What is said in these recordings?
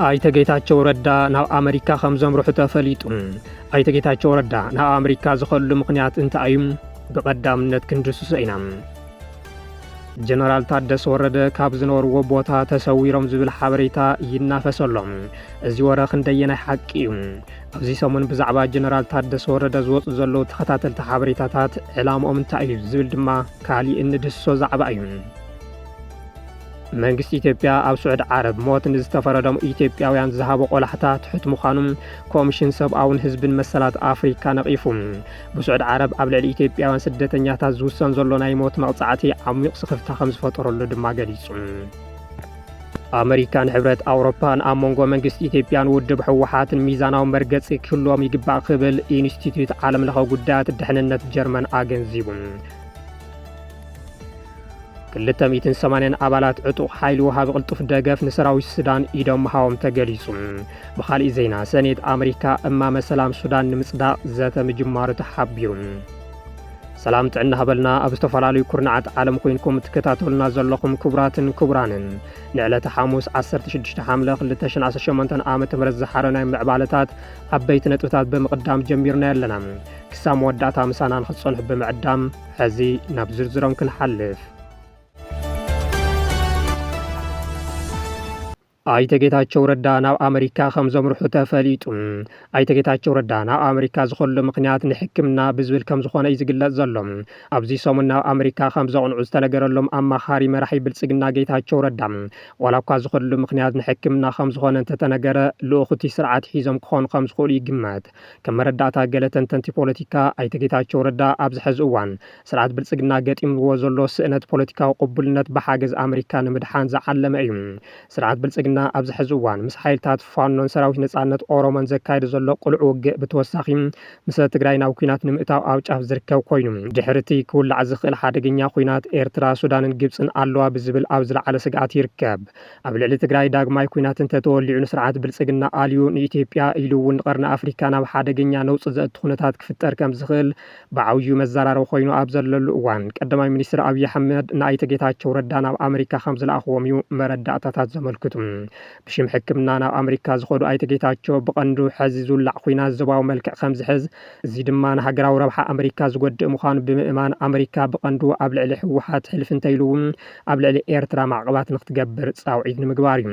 ኣይተ ጌታቸው ረዳ ናብ ኣሜሪካ ከም ዘምርሑ ተፈሊጡ። ኣይተ ጌታቸው ረዳ ናብ ኣሜሪካ ዝኸሉ ምኽንያት እንታይ እዩ? ብቐዳምነት ክንድስሶ ኢና። ጀነራል ታደሰ ወረደ ካብ ዝነበርዎ ቦታ ተሰዊሮም ዝብል ሓበሬታ ይናፈሰሎም። እዚ ወረ ክንደየናይ ሓቂ እዩ? ኣብዚ ሰሙን ብዛዕባ ጀነራል ታደሰ ወረደ ዝወፁ ዘለዉ ተኸታተልቲ ሓበሬታታት ዕላምኦም እንታይ እዩ ዝብል ድማ ካሊእ እንድስሶ ዛዕባ እዩ። መንግስቲ ኢትዮጵያ ኣብ ስዑድ ዓረብ ሞት ንዝተፈረዶም ኢትዮጵያውያን ዝሃቦ ቆላሕታ ትሑት ምዃኑ ኮሚሽን ሰብኣውን ህዝብን መሰላት ኣፍሪካ ነቒፉ። ብስዑድ ዓረብ ኣብ ልዕሊ ኢትዮጵያውያን ስደተኛታት ዝውሰን ዘሎ ናይ ሞት መቕጻዕቲ ዓሚቕ ስኽፍታ ከም ዝፈጠረሉ ድማ ገሊጹ። ኣሜሪካን ሕብረት ኣውሮፓን ኣብ መንጎ መንግስቲ ኢትዮጵያን ውድብ ሕወሓትን ሚዛናዊ መርገፂ ክህልዎም ይግባእ ክብል ኢንስቲትዩት ዓለም ለኸ ጉዳያት ድሕንነት ጀርመን ኣገንዚቡ። 280 ኣባላት ዕጡቕ ሓይሊ ወሃቢ ቅልጡፍ ደገፍ ንሰራዊት ሱዳን ኢዶም ምሃቦም ተገሊጹ። ብኻልእ ዜና ሰኔት ኣሜሪካ እማመ ሰላም ሱዳን ንምጽዳቕ ዘተ ምጅማሩ ተሓቢሩ። ሰላም ጥዕና ሃበልና ኣብ ዝተፈላለዩ ኩርናዓት ዓለም ኮይንኩም ትከታተሉና ዘለኹም ክቡራትን ክቡራንን ንዕለተ ሐሙስ 16 ሓምለ 2018 ዓመተ ምህረት ዝሓረናይ ምዕባለታት ዓበይቲ ነጥብታት ብምቕዳም ጀሚርና ኣለና። ክሳብ መወዳእታ ምሳና ንኽትጸንሑ ብምዕዳም ሕዚ ናብ ዝርዝሮም ክንሓልፍ። ኣይተ ጌታቸው ረዳ ናብ ኣሜሪካ ከም ዘምርሑ ተፈሊጡ። ኣይተ ጌታቸው ረዳ ናብ ኣሜሪካ ዝኸሉ ምኽንያት ንሕክምና ብዝብል ከም ዝኾነ እዩ ዝግለጽ ዘሎ። ኣብዚ ሰሙን ናብ ኣሜሪካ ከም ዘቕንዑ ዝተነገረሎም ኣማኻሪ መራሒ ብልጽግና ጌታቸው ረዳ ዋላ እኳ ዝኸሉ ምኽንያት ንሕክምና ከም ዝኾነ እንተተነገረ ልኡኽቲ ስርዓት ሒዞም ክኾኑ ከም ዝኽእሉ ይግመት። ከም መረዳእታ ገለ ተንተንቲ ፖለቲካ ኣይተ ጌታቸው ረዳ ኣብዚ ሕዚ እዋን ስርዓት ብልጽግና ገጢምዎ ዘሎ ስእነት ፖለቲካዊ ቅቡልነት ብሓገዝ ኣሜሪካ ንምድሓን ዝዓለመ እዩ። ስርዓት ብልጽግና ኣብዚ ሕዚ እዋን ምስ ሓይልታት ፋኖን ሰራዊት ነጻነት ኦሮሞን ዘካይዱ ዘሎ ቁልዕ ውግእ ብተወሳኺ ምስ ትግራይ ናብ ኩናት ንምእታው ኣብ ጫፍ ዝርከብ ኮይኑ ድሕርቲ ክውላዕ ዝኽእል ሓደገኛ ኩናት ኤርትራ ሱዳንን ግብፅን ኣለዋ ብዝብል ኣብ ዝለዓለ ስግኣት ይርከብ። ኣብ ልዕሊ ትግራይ ዳግማይ ኩናት እንተተወሊዑ ንስርዓት ብልጽግና ኣልዩ ንኢትዮጵያ ኢሉ እውን ንቐርኒ ኣፍሪካ ናብ ሓደገኛ ነውፂ ዘእቲ ኩነታት ክፍጠር ከም ዝኽእል ብዓብዩ መዘራረቢ ኮይኑ ኣብ ዘለሉ እዋን ቀዳማይ ሚኒስትር ኣብዪ ኣሕመድ ንኣይተ ጌታቸው ረዳ ናብ ኣሜሪካ ከም ዝለኣኽዎም እዩ መረዳእታታት ዘመልክቱ። ብሽም ሕክምና ናብ ኣሜሪካ ዝኸዱ ኣይተ ጌታቸው ብቐንዱ ሕዚ ዝውላዕ ኩናት ዞባዊ መልክዕ ከም ዝሕዝ እዚ ድማ ንሃገራዊ ረብሓ ኣሜሪካ ዝጎድእ ምዃኑ ብምእማን ኣሜሪካ ብቐንዱ ኣብ ልዕሊ ሕወሓት ሕልፊ እንተኢሉ እውን ኣብ ልዕሊ ኤርትራ ማዕቀባት ንኽትገብር ጻውዒት ንምግባር እዩ።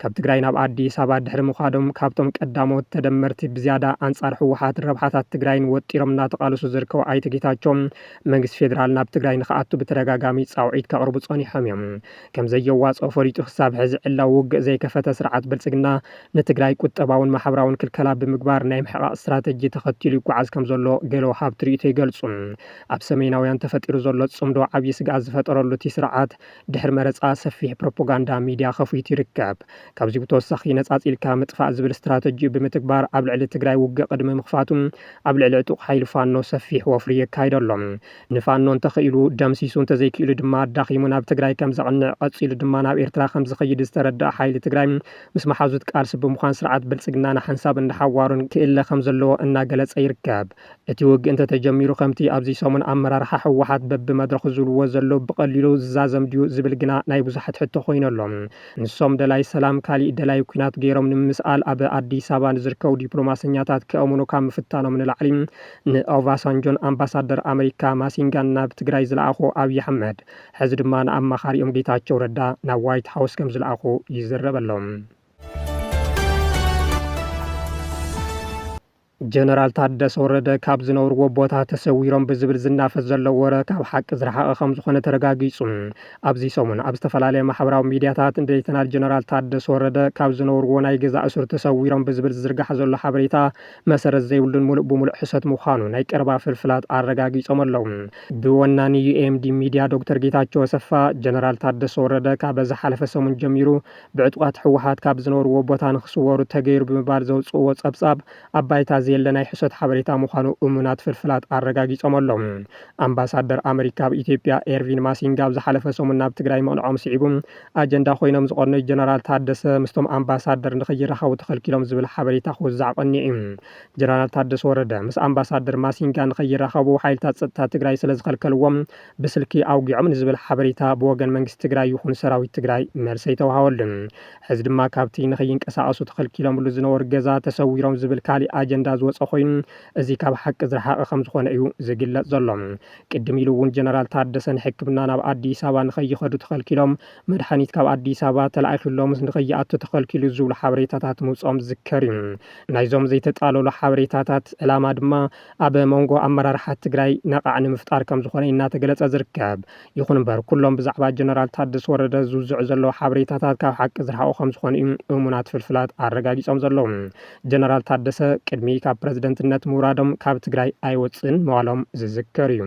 ካብ ትግራይ ናብ ኣዲስ ኣበባ ድሕሪ ምዃዶም ካብቶም ቀዳሞት ተደመርቲ ብዝያዳ ኣንጻር ሕወሓት ረብሓታት ትግራይን ወጢሮም እናተቓለሱ ዝርከቡ ኣይተ ጌታቸው መንግስቲ ፌደራል ናብ ትግራይ ንኽኣቱ ብተደጋጋሚ ጻውዒት ከቕርቡ ጸኒሖም እዮም። ከም ዘየዋፅኦ ፈሊጡ ክሳብ ሕዚ ዕላው ውግእ ዘይከፈተ ስርዓት ብልጽግና ንትግራይ ቁጠባውን ማሕበራውን ክልከላ ብምግባር ናይ ምሕቃቕ ስትራቴጂ ተኸቲሉ ይጓዓዝ ከም ዘሎ ገለ ወሃብ ትርኢቶ ይገልጹ። ኣብ ሰሜናውያን ተፈጢሩ ዘሎ ጽምዶ ዓብዪ ስግኣት ዝፈጠረሉ እቲ ስርዓት ድሕሪ መረፃ ሰፊሕ ፕሮፓጋንዳ ሚድያ ከፊቱ ይርከብ። ካብዚ ብተወሳኺ ነጻጺልካ ምጥፋእ ዝብል ስትራቴጂ ብምትግባር ኣብ ልዕሊ ትግራይ ውግእ ቅድሚ ምኽፋቱ ኣብ ልዕሊ ዕጡቕ ሓይሊ ፋኖ ሰፊሕ ወፍሪ የካይደሎም። ንፋኖ እንተኽኢሉ ደምሲሱ እንተዘይክኢሉ ድማ ዳኺሙ ናብ ትግራይ ከም ዘቕንዕ ቀፂሉ ድማ ናብ ኤርትራ ከም ዝኸይድ ዝተረድአ ሓይሊ ትግራይ ምስ መሓዙት ቃልሲ ብምዃን ስርዓት ብልጽግና ንሓንሳብ እንዳሓዋሩን ክእለ ከም ዘለዎ እናገለጸ ይርከብ። እቲ ውግእ እንተተጀሚሩ ከምቲ ኣብዚ ሰሙን ኣመራርሓ ሕወሓት በብመድረኹ ዝብልዎ ዘሎ ብቐሊሉ ዝዛዘም ድዩ ዝብል ግና ናይ ብዙሓት ሕቶ ኮይነሎም። ንሶም ደላይ ሰላም ካሊእ ደላይ ኩናት ገይሮም ንምስኣል ኣብ ኣዲስ ኣበባ ንዝርከቡ ዲፕሎማሰኛታት ክእምኑ ካብ ምፍታኖም ንላዕሊ ንኦባሳንጆን ኣምባሳደር ኣሜሪካ ማሲንጋን ናብ ትግራይ ዝለኣኹ ኣብዪ ኣሕመድ ሕዚ ድማ ንኣማኻሪኦም ጌታቸው ረዳ ናብ ዋይት ሃውስ ከም ዝለኣኹ ይዝረበሎም። ጀነራል ታደሰ ወረደ ካብ ዝነብርዎ ቦታ ተሰዊሮም ብዝብል ዝናፈስ ዘሎ ወረ ካብ ሓቂ ዝረሓቐ ከም ዝኾነ ተረጋጊጹ። ኣብዚ ሰሙን ኣብ ዝተፈላለየ ማሕበራዊ ሚድያታት ሌተናል ጀነራል ታደሰ ወረደ ካብ ዝነብርዎ ናይ ገዛ እስር ተሰዊሮም ብዝብል ዝዝርጋሕ ዘሎ ሓበሬታ መሰረት ዘይብሉን ሙሉእ ብሙሉእ ሕሰት ምዃኑ ናይ ቀረባ ፍልፍላት ኣረጋጊጾም ኣለዉ። ብወናኒ ዩኤምዲ ሚድያ ዶክተር ጌታቸው ኣሰፋ ጀነራል ታደሰ ወረደ ካብ ዝሓለፈ ሰሙን ጀሚሩ ብዕጡቃት ሕወሓት ካብ ዝነብርዎ ቦታ ንክስወሩ ተገይሩ ብምባል ዘውፅዎ ጸብጻብ ኣብ ባይታ ዘየለ ናይ ሕሶት ሓበሬታ ምዃኑ እሙናት ፍልፍላት ኣረጋጊጾም ኣሎም። ኣምባሳደር ኣሜሪካ ኣብ ኢትዮጵያ ኤርቪን ማሲንጋ ኣብ ዝሓለፈ ሰሙን ናብ ትግራይ መቕንዖም ስዒቡ ኣጀንዳ ኮይኖም ዝቐኑ ጀነራል ታደሰ ምስቶም ኣምባሳደር ንኸይራኸቡ ተኸልኪሎም ዝብል ሓበሬታ ክውዛዕ ቀኒዑ እዩ። ጀነራል ታደሰ ወረደ ምስ ኣምባሳደር ማሲንጋ ንኸይራኸቡ ሓይልታት ፀጥታ ትግራይ ስለ ዝኸልከልዎም ብስልኪ ኣውጊዖም ንዝብል ሓበሬታ ብወገን መንግስቲ ትግራይ ይኹን ሰራዊት ትግራይ መልሲ ኣይተዋሃበሉን። ሕዚ ድማ ካብቲ ንኸይንቀሳቐሱ ተኸልኪሎምሉ ዝነበሩ ገዛ ተሰዊሮም ዝብል ካሊእ ኣጀንዳ ዝወፀ ኮይኑ እዚ ካብ ሓቂ ዝረሓቐ ከም ዝኾነ እዩ ዝግለጽ ዘሎ። ቅድም ኢሉ እውን ጀነራል ታደሰ ንሕክምና ናብ ኣዲስ ኣበባ ንኸይኸዱ ተኸልኪሎም መድሓኒት ካብ ኣዲስ ኣበባ ተላኢኹሎምስ ንኸይኣቱ ተኸልኪሉ ዝብሉ ሓበሬታታት ምውፅኦም ዝዝከር እዩ። ናይዞም ዘይተጣለሉ ሓበሬታታት ዕላማ ድማ ኣብ መንጎ ኣመራርሓ ትግራይ ነቓዕ ንምፍጣር ከም ዝኾነ እናተገለጸ ዝርከብ። ይኹን እምበር ኩሎም ብዛዕባ ጀነራል ታደሰ ወረደ ዝውዝዑ ዘለዉ ሓበሬታታት ካብ ሓቂ ዝረሓቑ ከም ዝኾነ እዩ እሙናት ፍልፍላት ኣረጋጊጾም ዘለዉ። ጀነራል ታደሰ ቅድሚ ካብ ፕረዚደንትነት ምውራዶም ካብ ትግራይ ኣይወፅን ምባሎም ዝዝከር እዩ።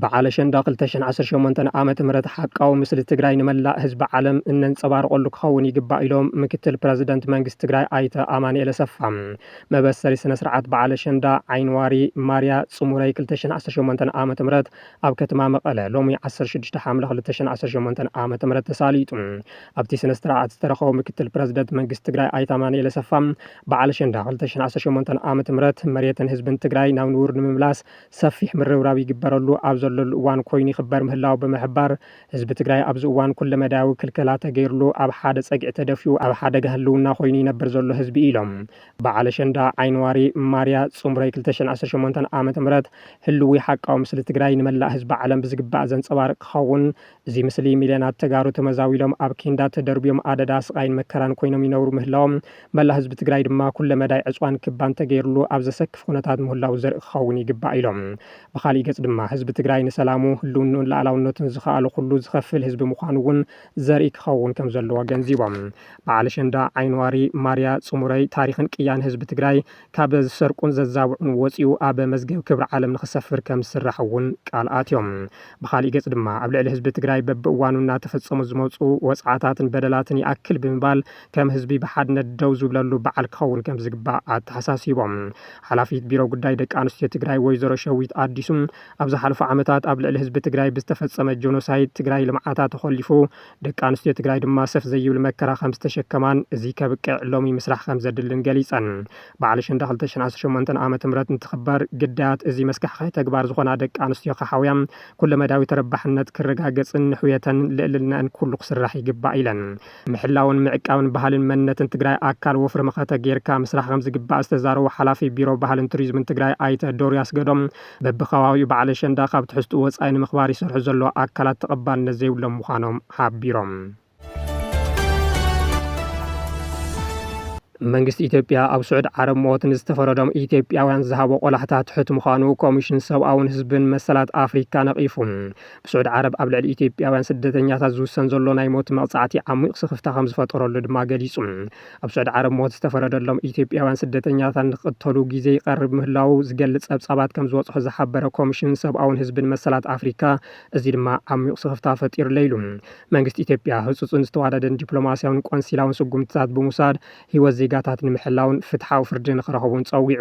በዓል ኣሸንዳ 2018 ዓመተ ምህረት ሓቃዊ ምስሊ ትግራይ ንመላእ ህዝቢ ዓለም እነንፀባርቐሉ ክኸውን ይግባእ ኢሎም ምክትል ፕረዚደንት መንግስቲ ትግራይ ኣይተ ኣማኑኤል ኣሰፋ መበሰሪ ስነ ስርዓት በዓል ኣሸንዳ ዓይንዋሪ ማርያ ፅሙረይ 2018 ዓመተ ምህረት ኣብ ከተማ መቐለ ሎሚ 16 ሓምለ 2018 ዓመተ ምህረት ተሳሊጡ። ኣብቲ ስነ ስርዓት ዝተረኸቡ ምክትል ፕረዚደንት መንግስቲ ትግራይ ኣይተ ኣማኑኤል ኣሰፋ በዓል ኣሸንዳ 2018 ዓመተ ምህረት መሬትን ህዝብን ትግራይ ናብ ንቡር ንምምላስ ሰፊሕ ምርብራብ ይግበረሉ ኣብ ዘለሉ እዋን ኮይኑ ይኽበር ምህላው ብምሕባር ህዝቢ ትግራይ ኣብዚ እዋን ኩለ መዳያዊ ክልከላ ተገይሩሉ ኣብ ሓደ ፀግዒ ተደፊኡ ኣብ ሓደጋ ህልውና ኮይኑ ይነብር ዘሎ ህዝቢ ኢሎም። በዓል ኣሸንዳ ዓይንዋሪ ማርያ ፅሙረይ 2018 ዓመተ ምህረት ህልዊ ሓቃዊ ምስሊ ትግራይ ንመላእ ህዝቢ ዓለም ብዝግባእ ዘንፀባርቕ ክኸውን እዚ ምስሊ ሚልዮናት ተጋሩ ተመዛዊሎም ኣብ ኬንዳ ተደርብዮም ኣደዳ ስቃይን መከራን ኮይኖም ይነብሩ ምህላዎም መላእ ህዝቢ ትግራይ ድማ ኩለ መዳይ ዕፅዋን ክባን ተገይሩሉ ኣብ ዘሰክፍ ኩነታት ምህላው ዘርኢ ክኸውን ይግባእ ኢሎም። ብኻሊእ ገጽ ድማ ህዝቢ ትግራይ ንሰላሙ ህልውንኡን ላዕላውነቱን ዝኸኣሉ ኩሉ ዝኸፍል ህዝቢ ምዃኑ እውን ዘርኢ ክኸውን ከም ዘለዎ ገንዚቦም። በዓል ኣሸንዳ ዓይንዋሪ ማርያ ፅሙረይ ታሪክን ቅያን ህዝቢ ትግራይ ካብ ዝሰርቁን ዘዛብዑን ወፂኡ ኣብ መዝገብ ክብሪ ዓለም ንክሰፍር ከም ዝስራሕ እውን ቃል ኣትዮም። ብኻሊእ ገጽ ድማ ኣብ ልዕሊ ህዝቢ ትግራይ በብእዋኑ እናተፈፀሙ ዝመፁ ወፅዓታትን በደላትን ይኣክል ብምባል ከም ህዝቢ ብሓድነት ደው ዝብለሉ በዓል ክኸውን ከም ዝግባእ ኣተሓሳሲቦም። ሓላፊት ቢሮ ጉዳይ ደቂ ኣንስትዮ ትግራይ ወይዘሮ ሸዊት ኣዲሱ ኣብ ዝሓለፉ ዓመታት ኣብ ልዕሊ ህዝቢ ትግራይ ብዝተፈፀመ ጆኖሳይድ ትግራይ ልምዓታት ተኸሊፉ ደቂ ኣንስትዮ ትግራይ ድማ ሰፍ ዘይብል መከራ ከም ዝተሸከማን እዚ ከብቅዕ ሎሚ ምስራሕ ከም ዘድልን ገሊፀን። በዓል ኣሸንዳ 2018 ዓመተ ምህረት እንትኽበር ግዳያት እዚ መስካሕካይ ተግባር ዝኾና ደቂ ኣንስትዮ ካሓውያ ኩለ መዳዊ ተረባሕነት ክረጋገፅን ንሕውየተን ልዕልናን ኩሉ ክስራሕ ይግባእ ኢለን። ምሕላውን ምዕቃብን ባህልን መንነትን ትግራይ ኣካል ወፍሪ መኸተ ጌርካ ምስራሕ ከም ዝግባእ ዝተዛረቡ ሓላፊ ቢሮ ባህልን ቱሪዝምን ትግራይ ኣይተ ዶርያስ ገዶም በብኸባቢኡ በዓል ኣሸንዳ ካብ ትሕዝትኡ ወፃኢ ንምኽባር ይሰርሑ ዘሎ ኣካላት ተቐባልነት ዘይብሎም ምዃኖም ሓቢሮም። መንግስቲ ኢትዮጵያ ኣብ ስዑድ ዓረብ ሞት ንዝተፈረዶም ኢትዮጵያውያን ዝሃቦ ቆላሕታ ትሑት ምዃኑ ኮሚሽን ሰብኣውን ህዝብን መሰላት ኣፍሪካ ነቒፉ። ብስዑድ ዓረብ ኣብ ልዕሊ ኢትዮጵያውያን ስደተኛታት ዝውሰን ዘሎ ናይ ሞት መቕፃዕቲ ዓሚቕ ስኽፍታ ከም ዝፈጠረሉ ድማ ገሊጹ። ኣብ ስዑድ ዓረብ ሞት ዝተፈረደሎም ኢትዮጵያውያን ስደተኛታት ንኽቅተሉ ግዜ ይቐርብ ምህላው ዝገልጽ ጸብጻባት ከም ዝወፅሑ ዝሓበረ ኮሚሽን ሰብኣውን ህዝብን መሰላት ኣፍሪካ እዚ ድማ ዓሚቕ ስኽፍታ ፈጢሩ ለይሉ። መንግስቲ ኢትዮጵያ ህጹጽን ዝተዋደደን ዲፕሎማስያውን ቆንሲላውን ስጉምትታት ብምውሳድ ህይወት ዜጋታት ንምሕላውን ፍትሓዊ ፍርዲ ንኽረኽቡን ፀዊዑ።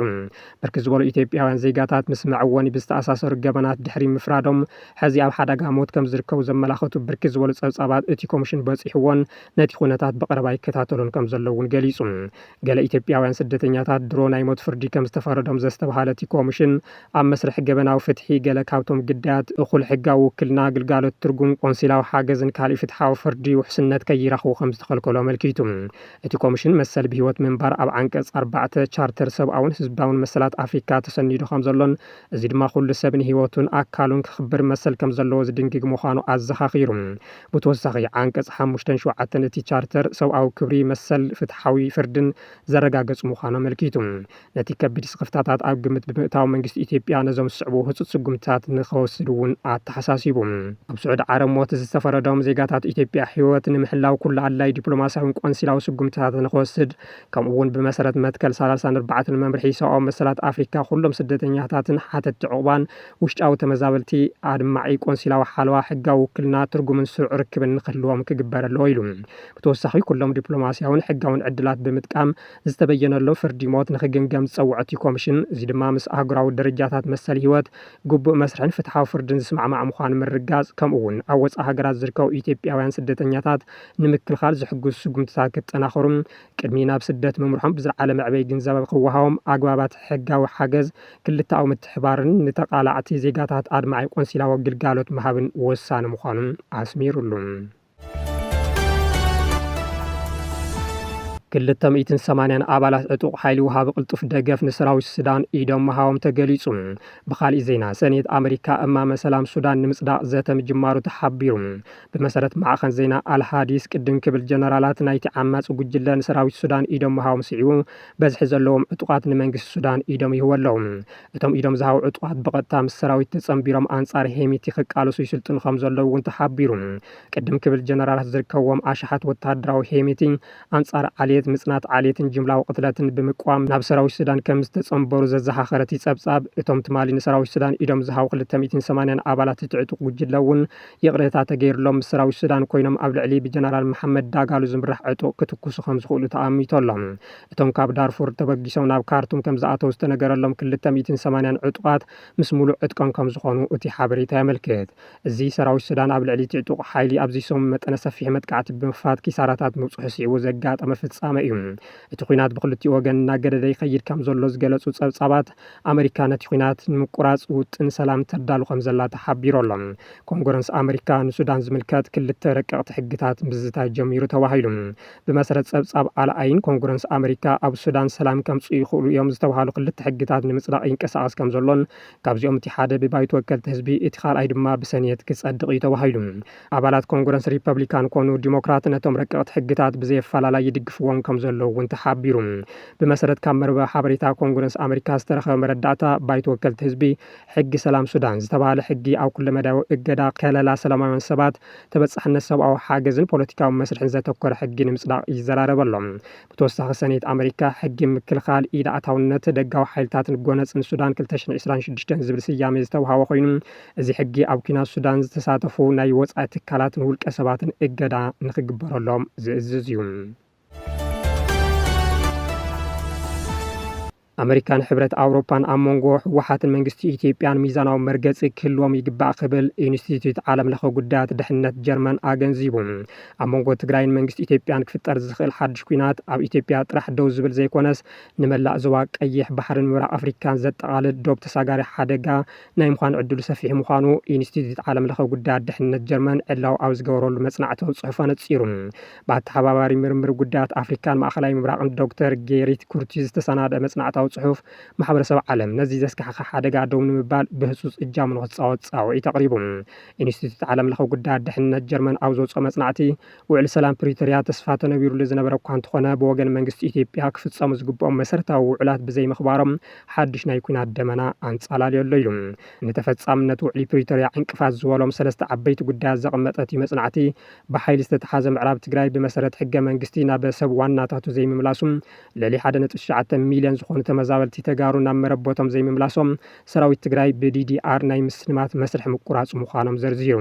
ብርክት ዝበሉ ኢትዮጵያውያን ዜጋታት ምስ መዕወኒ ብዝተኣሳሰሩ ገበናት ድሕሪ ምፍራዶም ሕዚ ኣብ ሓደጋ ሞት ከም ዝርከቡ ዘመላኽቱ ብርክት ዝበሉ ጸብጻባት እቲ ኮሚሽን በፂሕዎን ነቲ ኩነታት ብቐረባ ይከታተሉን ከም ዘለውን ገሊጹ። ገለ ኢትዮጵያውያን ስደተኛታት ድሮ ናይ ሞት ፍርዲ ከም ዝተፈረዶም ዘስተባሃለ እቲ ኮሚሽን ኣብ መስርሕ ገበናዊ ፍትሒ ገለ ካብቶም ግዳያት እኹል ሕጋዊ ውክልና ግልጋሎት ትርጉም ቆንሲላዊ ሓገዝን ካልእ ፍትሓዊ ፍርዲ ውሕስነት ከይረኽቡ ከም ዝተኸልከሎ ኣመልኪቱ። እቲ ኮሚሽን መሰል ብሂወት ምንባር ኣብ ዓንቀጽ 4 ቻርተር ሰብኣውን ህዝባውን መሰላት ኣፍሪካ ተሰኒዱ ከም ዘሎን እዚ ድማ ኩሉ ሰብ ንሂወቱን ኣካሉን ክኽብር መሰል ከም ዘለዎ ዝድንግግ ምዃኑ ኣዘኻኺሩ። ብተወሳኺ ዓንቀጽ 5-7 እቲ ቻርተር ሰብኣዊ ክብሪ መሰል ፍትሓዊ ፍርድን ዘረጋገጹ ምዃኑ ኣመልኪቱ። ነቲ ከቢድ ስኽፍታታት ኣብ ግምት ብምእታው መንግስቲ ኢትዮጵያ ነዞም ዝስዕቡ ህፁፅ ስጉምትታት ንኸወስድ እውን ኣተሓሳሲቡ። ኣብ ስዑድ ዓረብ ሞት ዝተፈረዶም ዜጋታት ኢትዮጵያ ህይወት ንምሕላው ኩሉ ኣድላይ ዲፕሎማስያውን ቆንሲላዊ ስጉምትታት ንኸወስድ ከምኡውን ብመሰረት መትከል 34 መምርሒ ሰብኣዊ መሰላት ኣፍሪካ ኩሎም ስደተኛታትን ሓተቲ ዕቑባን ውሽጣዊ ተመዛበልቲ ኣድማዒ ቆንሲላዊ ሓለዋ ሕጋዊ ውክልና ትርጉምን ስሩዕ ርክብን ክህልዎም ክግበር ኣለዎ ኢሉ ብተወሳኺ ኩሎም ዲፕሎማስያውን ሕጋውን ዕድላት ብምጥቃም ዝተበየነሎም ፍርዲ ሞት ንክግምገም ዝፀውዐት ኮሚሽን እዚ ድማ ምስ ኣህጉራዊ ደረጃታት መሰል ህይወት ግቡእ መስርሕን ፍትሓዊ ፍርድን ዝስማዕማዕ ምዃኑ ምርጋፅ ከምኡውን ኣብ ወፃኢ ሃገራት ዝርከቡ ኢትዮጵያውያን ስደተኛታት ንምክልኻል ዝሕግዙ ስጉምትታት ክጠናኸሩን ቅድሚ ናብ ስደት ምምርሖም ብዝለዓለ መዕበይ ግንዘብ ክወሃቦም ኣግባባት ሕጋዊ ሓገዝ ክልተኣዊ ምትሕባርን ንተቃላዕቲ ዜጋታት ኣድማዒ ቆንሲላዊ ግልጋሎት ምሃብን ወሳኒ ምዃኑን ኣስሚሩሉ 280 ኣባላት ዕጡቕ ሓይሊ ውሃቢ ቅልጡፍ ደገፍ ንሰራዊት ሱዳን ኢዶም ምሃቦም ተገሊጹ። ብኻልእ ዜና ሰኔት ኣሜሪካ እማመ ሰላም ሱዳን ንምጽዳቕ ዘተ ምጅማሩ ተሓቢሩ። ብመሰረት ማዕኸን ዜና ኣልሃዲስ ቅድም ክብል ጀነራላት ናይቲ ዓማጺ ጉጅለ ንሰራዊት ሱዳን ኢዶም ምሃቦም ስዒቡ በዝሒ ዘለዎም ዕጡቓት ንመንግስቲ ሱዳን ኢዶም ይህቡ ኣለዉ። እቶም ኢዶም ዝሃቡ ዕጡቓት ብቐጥታ ምስ ሰራዊት ተጸምቢሮም አንጻር ሄሚቲ ክቃለሱ ይስልጥኑ ከም ዘለዉ እውን ተሓቢሩ። ቅድም ክብል ጀነራላት ዝርከብዎም ኣሽሓት ወተሃደራዊ ሄሚቲ አንጻር ዓልየት ምጽናት ዓልየትን ጅምላዊ ቅትለትን ብምቋም ናብ ሰራዊት ሱዳን ከም ዝተጸምበሩ ዘዘኻኸረት ይጸብጻብ። እቶም ትማሊ ንሰራዊት ሱዳን ኢዶም ዝሃቡ 280 ኣባላት እቲ ዕጡቕ ጉጅለ እውን ይቕሬታ ተገይሩሎም ምስ ሰራዊት ሱዳን ኮይኖም ኣብ ልዕሊ ብጀነራል መሐመድ ዳጋሎ ዝምራሕ ዕጡቕ ክትኩሱ ከም ዝኽእሉ ተኣሚቶሎም። እቶም ካብ ዳርፉር ተበጊሶም ናብ ካርቱም ከም ዝኣተው ዝተነገረሎም 280 ዕጡቓት ምስ ሙሉእ ዕጥቆም ከም ዝኾኑ እቲ ሓበሬታ የመልክት። እዚ ሰራዊት ሱዳን ኣብ ልዕሊ እቲ ዕጡቕ ሓይሊ ኣብዚሶም መጠነ ሰፊሕ መጥቃዕቲ ብምኽፋት ኪሳራታት ምብፅሑ ስዒቡ ዘጋጠመ ፍጻመ እዩ። እቲ ኩናት ብክልቲኡ ወገን እናገደደ ይኸይድ ከም ዘሎ ዝገለጹ ጸብጻባት ኣሜሪካ ነቲ ኩናት ንምቁራጽ ውጥን ሰላም ተዳሉ ከም ዘላ ተሓቢሮሎም። ኮንግረስ ኣሜሪካ ንሱዳን ዝምልከት ክልተ ረቀቕቲ ሕግታት ምዝታይ ጀሚሩ ተባሂሉ። ብመሰረት ጸብጻብ ኣልኣይን ኮንግረስ ኣሜሪካ ኣብ ሱዳን ሰላም ከምጽኡ ይኽእሉ እዮም ዝተባሃሉ ክልተ ሕግታት ንምጽዳቕ ይንቀሳቐስ ከም ዘሎን ካብዚኦም እቲ ሓደ ብባይቶ ወከልቲ ህዝቢ እቲ ካልኣይ ድማ ብሰንየት ክጸድቕ እዩ ተባሂሉ። ኣባላት ኮንግረስ ሪፐብሊካን ኮኑ ዲሞክራት ነቶም ረቀቕቲ ሕግታት ብዘየፈላላይ ይድግፍዎም ከም ዘለዉ እውን ተሓቢሩ። ብመሰረት ካብ መርበብ ሓበሬታ ኮንግረስ ኣሜሪካ ዝተረኸበ መረዳእታ ባይቶ ወከልቲ ህዝቢ ሕጊ ሰላም ሱዳን ዝተባሃለ ሕጊ ኣብ ኩለ መዳዊ እገዳ ከለላ ሰላማውያን ሰባት ተበጻሕነት ሰብኣዊ ሓገዝን ፖለቲካዊ መስርሕን ዘተኮረ ሕጊ ንምጽዳቕ ይዘራረበሎም። ብተወሳኺ ሰኔት ኣሜሪካ ሕጊ ምክልኻል ኢድ ኣታውነት ደጋዊ ሓይልታትን ጎነፅን ሱዳን 2026 ዝብል ስያሜ ዝተዋሃቦ ኮይኑ እዚ ሕጊ ኣብ ኩናት ሱዳን ዝተሳተፉ ናይ ወጻኢ ትካላትን ውልቀ ሰባትን እገዳ ንክግበረሎም ዝእዝዝ እዩ። ኣሜሪካን ሕብረት ኣውሮፓን ኣብ መንጎ ህወሓትን መንግስቲ ኢትዮጵያን ሚዛናዊ መርገፂ ክህልዎም ይግባእ ክብል ኢንስቲትዩት ዓለም ለኸ ጉዳያት ድሕንነት ጀርመን ኣገንዚቡ። ኣብ መንጎ ትግራይን መንግስቲ ኢትዮጵያን ክፍጠር ዝኽእል ሓድሽ ኩናት ኣብ ኢትዮጵያ ጥራሕ ደው ዝብል ዘይኮነስ ንመላእ ዞባ ቀይሕ ባሕርን ምብራቕ ኣፍሪካን ዘጠቓልል ዶብ ተሳጋሪ ሓደጋ ናይ ምዃን ዕድሉ ሰፊሕ ምዃኑ ኢንስቲትዩት ዓለም ለኸ ጉዳያት ድሕንነት ጀርመን ዕላው ኣብ ዝገበረሉ መጽናዕታዊ ጽሑፍ ነጺሩ። ብተሓባባሪ ምርምር ጉዳያት ኣፍሪካን ማእኸላይ ምብራቕን ዶክተር ጌሪት ኩርቲዝ ዝተሰናደአ መጽናዕታዊ ጽሑፍ ማሕበረሰብ ዓለም ነዚ ዘስካሕካ ሓደጋ ደው ንምባል ብህጹጽ እጃሙ ንኽጻወት ጻውዒት ኣቕሪቡ። ኢንስቲትዩት ዓለም ለኸ ጉዳያት ድሕንነት ጀርመን ኣብ ዘውፅኦ መጽናዕቲ ውዕል ሰላም ፕሪቶርያ ተስፋ ተነቢሩሉ ዝነበረ እኳ እንተኾነ ብወገን መንግስቲ ኢትዮጵያ ክፍጸሙ ዝግብኦም መሰረታዊ ውዕላት ብዘይምኽባሮም ሓድሽ ናይ ኩናት ደመና ኣንጻላልዮ ኣሎ ኢሉ። ንተፈጻምነት ውዕሊ ፕሪቶርያ ዕንቅፋት ዝበሎም ሰለስተ ዓበይቲ ጉዳያት ዘቐመጠት መጽናዕቲ ብሓይሊ ዝተተሓዘ ምዕራብ ትግራይ ብመሰረት ሕገ መንግስቲ ናብ ሰብ ዋናታቱ ዘይምምላሱ ልዕሊ 1.9 ሚልዮን ዝኾኑ ተመዛበልቲ ተጋሩ ናብ መረቦቶም ዘይምምላሶም ሰራዊት ትግራይ ብዲዲአር ናይ ምስልማት መስርሕ ምቁራጽ ምዃኖም ዘርዝሩ።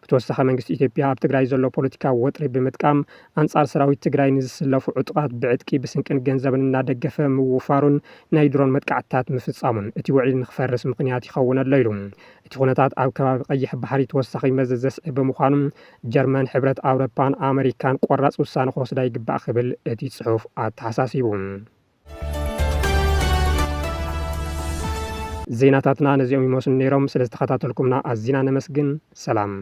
ብተወሳኺ መንግስቲ ኢትዮጵያ ኣብ ትግራይ ዘሎ ፖለቲካዊ ወጥሪ ብምጥቃም አንጻር ሰራዊት ትግራይ ንዝስለፉ ዕጡቓት ብዕጥቂ ብስንቅን ገንዘብን እናደገፈ ምውፋሩን ናይ ድሮን መጥቃዕትታት ምፍጻሙን እቲ ውዕሊ ንኽፈርስ ምኽንያት ይኸውን ኣሎ ኢሉ። እቲ ኩነታት ኣብ ከባቢ ቀይሕ ባሕሪ ተወሳኺ መዘዝ ዘስዕብ ብምዃኑ ጀርመን ሕብረት ኣውሮፓን ኣሜሪካን ቆራጽ ውሳነ ክወስዳ ይግባእ ክብል እቲ ጽሑፍ ኣተሓሳሲቡ። ዜናታትና ነዚኦም ይመስሉ ነይሮም። ስለ ዝተኸታተልኩምና ኣዝና ነመስግን። ሰላም።